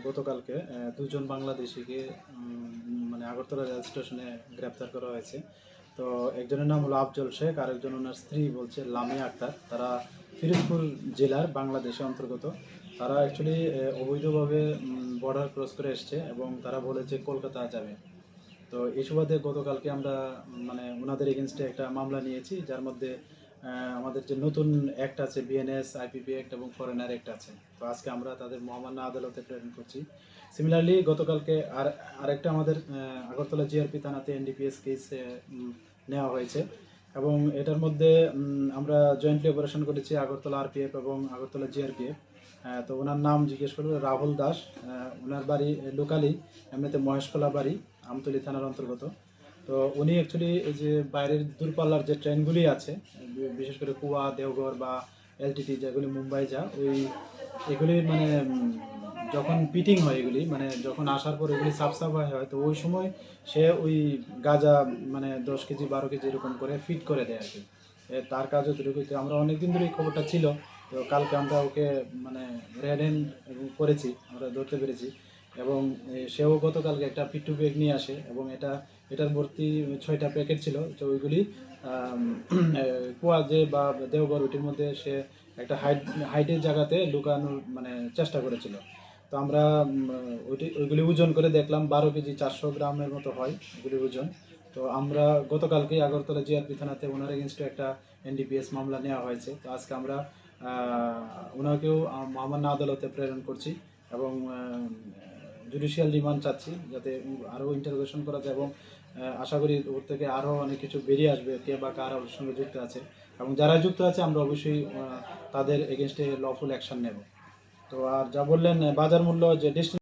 গতকালকে দুজন বাংলাদেশিকে মানে আগরতলা রেল স্টেশনে গ্রেপ্তার করা হয়েছে। তো একজনের নাম হলো আফজল শেখ, আরেকজন ওনার স্ত্রী বলছে লামিয়া আক্তার। তারা ফিরোজপুর জেলার বাংলাদেশে অন্তর্গত। তারা অ্যাকচুয়ালি অবৈধভাবে বর্ডার ক্রস করে এসছে এবং তারা বলেছে কলকাতা যাবে। তো এই সুবাদে গতকালকে আমরা মানে ওনাদের এগেনস্টে একটা মামলা নিয়েছি, যার মধ্যে আমাদের যে নতুন অ্যাক্ট আছে বিএনএস, আইপিপি অ্যাক্ট এবং ফরেনার অ্যাক্ট আছে। তো আজকে আমরা তাদের মহামান্য আদালতে প্রেরণ করছি। সিমিলারলি গতকালকে আরেকটা আমাদের আগরতলা জিআরপি থানাতে এনডিপিএস কেস নেওয়া হয়েছে এবং এটার মধ্যে আমরা জয়েন্টলি অপারেশন করেছি আগরতলা আরপিএফ এবং আগরতলা জিআরপিএফ। তো ওনার নাম জিজ্ঞেস করবো রাহুল দাস। ওনার বাড়ি লোকালি এমনিতে মহেশখোলা বাড়ি, আমতলী থানার অন্তর্গত। তো উনি অ্যাকচুয়ালি এই যে বাইরের দূরপাল্লার যে ট্রেনগুলি আছে, বিশেষ করে কুয়া, দেওঘর বা এলটিটি যেগুলি মুম্বাই যা, এগুলি মানে যখন পিটিং হয়, এগুলি মানে যখন আসার পর এগুলি সাফ সাফাই হয়, তো ওই সময় সে ওই গাঁজা মানে 10 কেজি 12 কেজি এরকম করে ফিট করে দেয় আর কি। তার কাজ যতটুকু। তো আমরা অনেকদিন ধরে এই খবরটা ছিল। তো কালকে আমরা ওকে মানে রেড হ্যান্ড করেছি, আমরা ধরতে পেরেছি। এবং সেও গতকালকে একটা পিট্টু ব্যাগ নিয়ে আসে এবং এটার ভর্তি 6টা প্যাকেট ছিল। তো ওইগুলি কুয়া যে বা দেওঘর ওইটির মধ্যে সে একটা হাইটের জায়গাতে লুকানোর মানে চেষ্টা করেছিল। তো আমরা ওইগুলি ওজন করে দেখলাম 12 কেজি 400 গ্রামের মতো হয় ওইগুলি ওজন। তো আমরা গতকালকে আগরতলা জিআরপি থানাতে ওনার এগেনস্টে একটা এনডিপিএস মামলা নেওয়া হয়েছে। তো আজকে আমরা ওনাকেও মহামান্য আদালতে প্রেরণ করছি এবং জুডিশিয়াল রিমান্ড চাচ্ছি, যাতে আরও ইন্টারোগেশন করা যায় এবং আশা করি ওর থেকে আরও অনেক কিছু বেরিয়ে আসবে, কে বা কার ওর সঙ্গে যুক্ত আছে। এবং যারা যুক্ত আছে আমরা অবশ্যই তাদের এগেনস্টে লফুল অ্যাকশন নেব। তো আর যা বললেন বাজার মূল্য যে